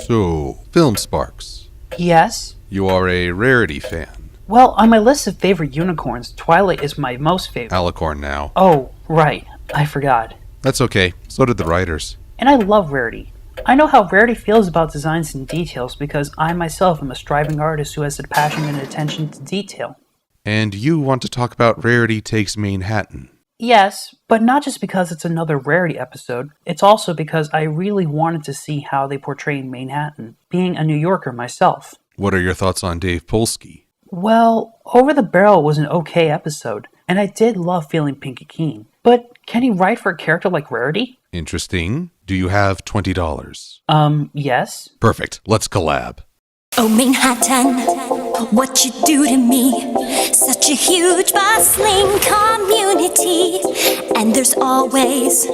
So, Film Sparks, Yes? you are a Rarity fan. Well, on my list of favorite unicorns, Twilight is my most favorite. Alicorn now. Oh, right. I forgot. That's okay, so did the writers. And I love Rarity. I know how Rarity feels about designs and details because I myself am a striving artist who has a passion and attention to detail. And you want to talk about Rarity Takes Manehatten. Yes, but not just because it's another Rarity episode, it's also because I really wanted to see how they portray Manehatten, being a New Yorker myself. What are your thoughts on Dave Polsky? Well, Over the Barrel was an okay episode, and I did love feeling Pinky Keen. But can he write for a character like Rarity? Interesting. Do you have $20? Yes. Perfect. Let's collab. Oh, Manhattan, what you do to me. Such a huge, bustling community. And there's always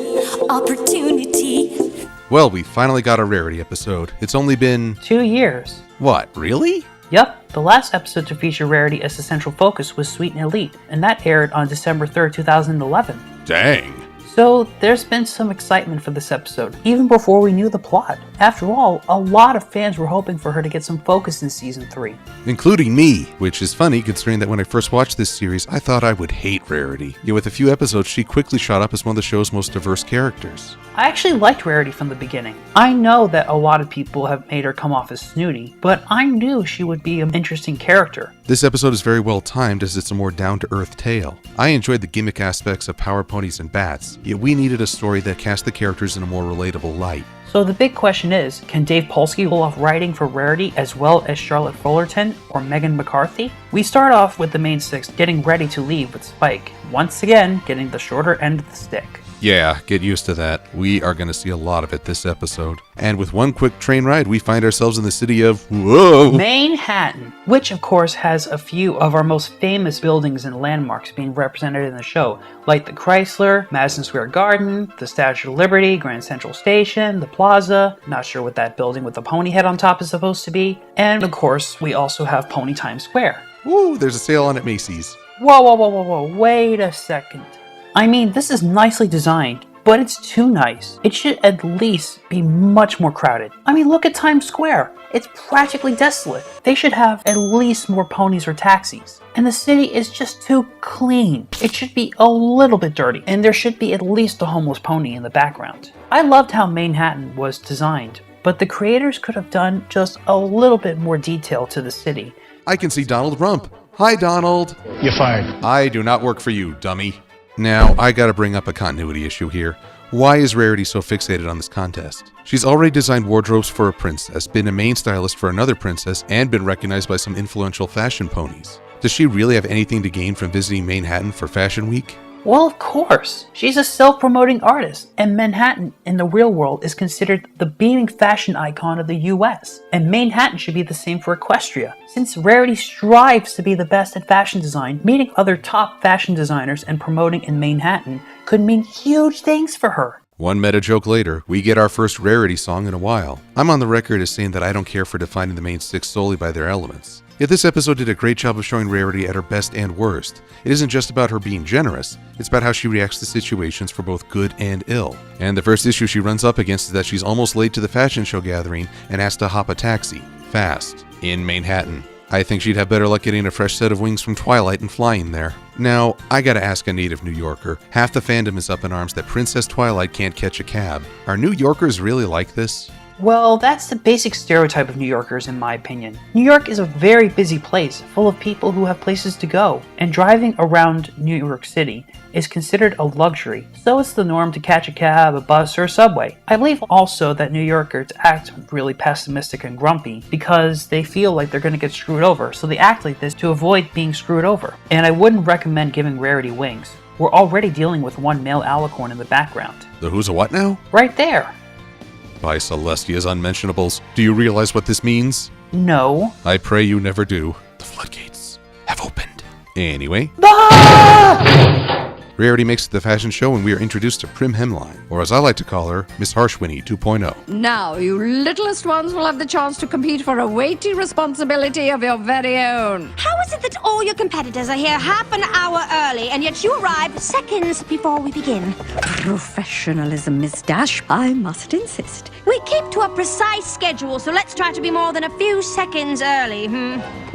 opportunity. Well, we finally got a Rarity episode. It's only been... 2 years. What, really? Yup, the last episode to feature Rarity as the central focus was Sweet and Elite, and that aired on December 3rd, 2011. Dang. So there's been some excitement for this episode, even before we knew the plot. After all, a lot of fans were hoping for her to get some focus in Season 3. Including me, which is funny considering that when I first watched this series, I thought I would hate Rarity. Yet with a few episodes, she quickly shot up as one of the show's most diverse characters. I actually liked Rarity from the beginning. I know that a lot of people have made her come off as snooty, but I knew she would be an interesting character. This episode is very well timed as it's a more down-to-earth tale. I enjoyed the gimmick aspects of power ponies and bats, yet we needed a story that cast the characters in a more relatable light. So the big question is, can Dave Polsky pull off writing for Rarity as well as Charlotte Fullerton or Megan McCarthy? We start off with the main six getting ready to leave with Spike, once again getting the shorter end of the stick. Yeah, get used to that. We are going to see a lot of it this episode. And with one quick train ride, we find ourselves in the city of, Manehatten, which of course has a few of our most famous buildings and landmarks being represented in the show, like the Chrysler, Madison Square Garden, the Statue of Liberty, Grand Central Station, the Plaza, not sure what that building with the pony head on top is supposed to be, and of course we also have Pony Times Square. Woo, there's a sale on at Macy's. Whoa, wait a second. I mean, this is nicely designed, but it's too nice. It should at least be much more crowded. I mean, look at Times Square. It's practically desolate. They should have at least more ponies or taxis. And the city is just too clean. It should be a little bit dirty, and there should be at least a homeless pony in the background. I loved how Manehatten was designed, but the creators could have done just a little bit more detail to the city. I can see Donald Rump. Hi, Donald. You're fired. I do not work for you, dummy. Now, I gotta bring up a continuity issue here. Why is Rarity so fixated on this contest? She's already designed wardrobes for a princess, been a main stylist for another princess, and been recognized by some influential fashion ponies. Does she really have anything to gain from visiting Manehatten for Fashion Week? Well, of course. She's a self-promoting artist, and Manhattan in the real world is considered the beaming fashion icon of the US. And Manehatten should be the same for Equestria. Since Rarity strives to be the best at fashion design, meeting other top fashion designers and promoting in Manehatten could mean huge things for her. One meta joke later, we get our first Rarity song in a while. I'm on the record as saying that I don't care for defining the main six solely by their elements. Yet this episode did a great job of showing Rarity at her best and worst. It isn't just about her being generous, it's about how she reacts to situations for both good and ill. And the first issue she runs up against is that she's almost late to the fashion show gathering and has to hop a taxi, fast, in Manehatten. I think she'd have better luck getting a fresh set of wings from Twilight and flying there. Now, I gotta ask a native New Yorker. Half the fandom is up in arms that Princess Twilight can't catch a cab. Are New Yorkers really like this? Well, that's the basic stereotype of New Yorkers in my opinion. New York is a very busy place, full of people who have places to go, and driving around New York City is considered a luxury, so it's the norm to catch a cab, a bus, or a subway. I believe also that New Yorkers act really pessimistic and grumpy because they feel like they're going to get screwed over, so they act like this to avoid being screwed over. And I wouldn't recommend giving Rarity wings. We're already dealing with one male alicorn in the background. The who's a what now? Right there. By Celestia's unmentionables, do you realize what this means? No. I pray you never do. The floodgates have opened. Anyway. Ah! Rarity makes it to the fashion show and we are introduced to Prim Hemline, or as I like to call her, Miss Harshwinny 2.0. Now, you littlest ones will have the chance to compete for a weighty responsibility of your very own. How is it that all your competitors are here half an hour early, and yet you arrive seconds before we begin? Professionalism, Miss Dash, I must insist. We keep to a precise schedule, so let's try to be more than a few seconds early,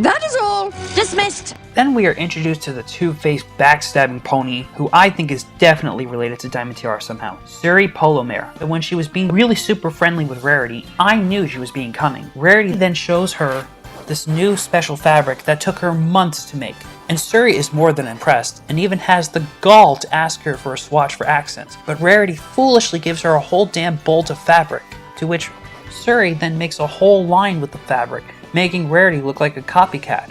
That is all. Dismissed. Then we are introduced to the two-faced backstabbing pony, who I think is definitely related to Diamond Tiara somehow, Suri Polomare. But when she was being really super friendly with Rarity, I knew she was being cunning. Rarity then shows her this new special fabric that took her months to make. And Suri is more than impressed, and even has the gall to ask her for a swatch for accents. But Rarity foolishly gives her a whole damn bolt of fabric, to which Suri then makes a whole line with the fabric, making Rarity look like a copycat.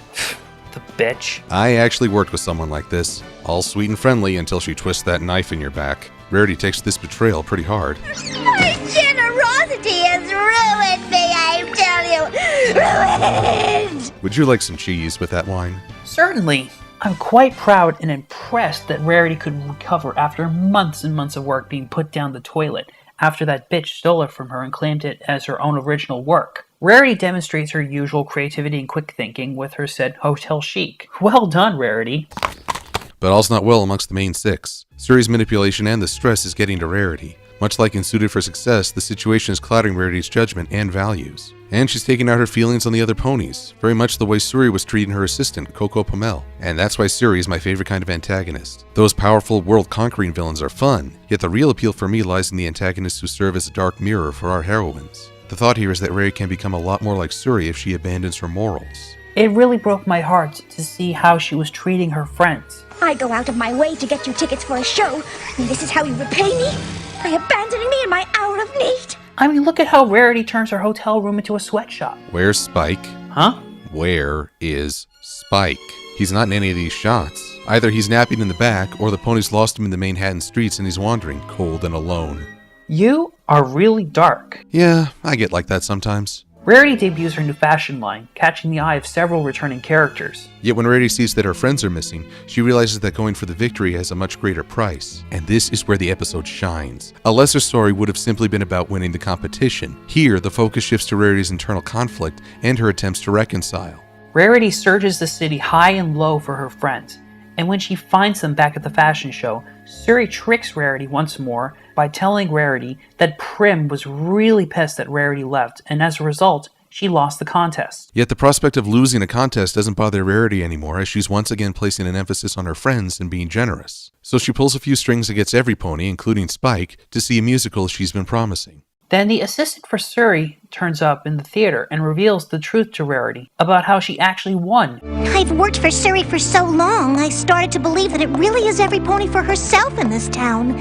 The bitch. I actually worked with someone like this. All sweet and friendly until she twists that knife in your back. Rarity takes this betrayal pretty hard. My generosity has ruined me, I tell you. Ruined! Would you like some cheese with that wine? Certainly. I'm quite proud and impressed that Rarity could recover after months and months of work being put down the toilet after that bitch stole it from her and claimed it as her own original work. Rarity demonstrates her usual creativity and quick thinking with her said hotel chic. Well done, Rarity. But all's not well amongst the main six. Suri's manipulation and the stress is getting to Rarity. Much like in Suited for Success, the situation is clouding Rarity's judgment and values. And she's taking out her feelings on the other ponies, very much the way Suri was treating her assistant, Coco Pomel. And that's why Suri is my favorite kind of antagonist. Those powerful, world-conquering villains are fun, yet the real appeal for me lies in the antagonists who serve as a dark mirror for our heroines. The thought here is that Rarity can become a lot more like Suri if she abandons her morals. It really broke my heart to see how she was treating her friends. I go out of my way to get you tickets for a show, and this is how you repay me? By abandoning me in my hour of need? I mean, look at how Rarity turns her hotel room into a sweatshop. Where's Spike? Huh? Where is Spike? He's not in any of these shots. Either he's napping in the back, or the ponies lost him in the Manehatten streets and he's wandering, cold and alone. You are really dark. Yeah, I get like that sometimes. Rarity debuts her new fashion line, catching the eye of several returning characters. Yet when Rarity sees that her friends are missing, she realizes that going for the victory has a much greater price. And this is where the episode shines. A lesser story would have simply been about winning the competition. Here, the focus shifts to Rarity's internal conflict and her attempts to reconcile. Rarity searches the city high and low for her friends, and when she finds them back at the fashion show, Suri tricks Rarity once more by telling Rarity that Prim was really pissed that Rarity left, and as a result, she lost the contest. Yet the prospect of losing a contest doesn't bother Rarity anymore, as she's once again placing an emphasis on her friends and being generous. So she pulls a few strings against every pony, including Spike, to see a musical she's been promising. Then the assistant for Suri turns up in the theater and reveals the truth to Rarity about how she actually won. I've worked for Suri for so long, I started to believe that it really is every pony for herself in this town.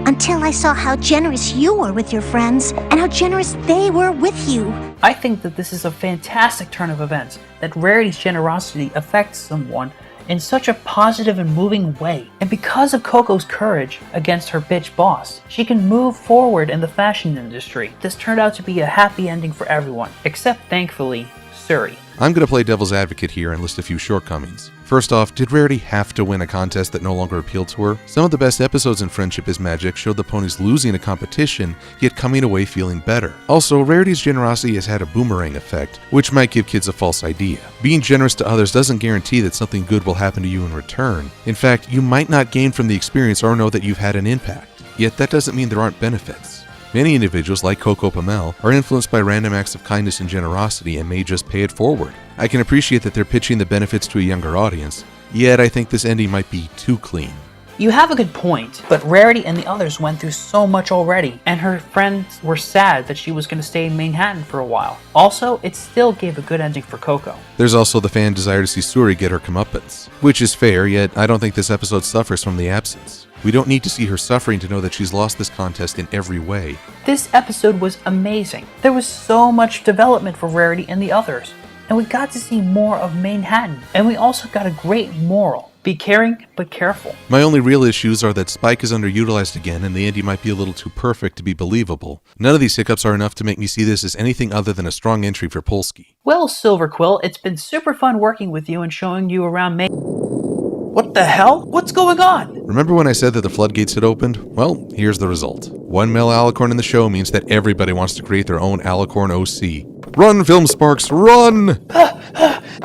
Until I saw how generous you were with your friends, and how generous they were with you. I think that this is a fantastic turn of events, that Rarity's generosity affects someone in such a positive and moving way. And because of Coco's courage against her bitch boss, she can move forward in the fashion industry. This turned out to be a happy ending for everyone, except, thankfully, Suri. I'm going to play devil's advocate here and list a few shortcomings. First off, did Rarity have to win a contest that no longer appealed to her? Some of the best episodes in Friendship is Magic showed the ponies losing a competition, yet coming away feeling better. Also, Rarity's generosity has had a boomerang effect, which might give kids a false idea. Being generous to others doesn't guarantee that something good will happen to you in return. In fact, you might not gain from the experience or know that you've had an impact. Yet that doesn't mean there aren't benefits. Many individuals, like Coco Pomel, are influenced by random acts of kindness and generosity and may just pay it forward. I can appreciate that they're pitching the benefits to a younger audience, yet I think this ending might be too clean. You have a good point, but Rarity and the others went through so much already, and her friends were sad that she was going to stay in Manehatten for a while. Also, it still gave a good ending for Coco. There's also the fan desire to see Suri get her comeuppance, which is fair, yet I don't think this episode suffers from the absence. We don't need to see her suffering to know that she's lost this contest in every way. This episode was amazing. There was so much development for Rarity and the others, and we got to see more of Manehatten, and we also got a great moral. Be caring, but careful. My only real issues are that Spike is underutilized again and the ending might be a little too perfect to be believable. None of these hiccups are enough to make me see this as anything other than a strong entry for Polsky. Well, Silver-Quill, it's been super fun working with you and showing you around What the hell? What's going on? Remember when I said that the floodgates had opened? Well, here's the result. One male alicorn in the show means that everybody wants to create their own alicorn OC. Run, Film Sparks, run!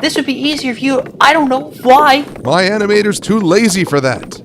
This would be easier if you... I don't know why. My animator's too lazy for that.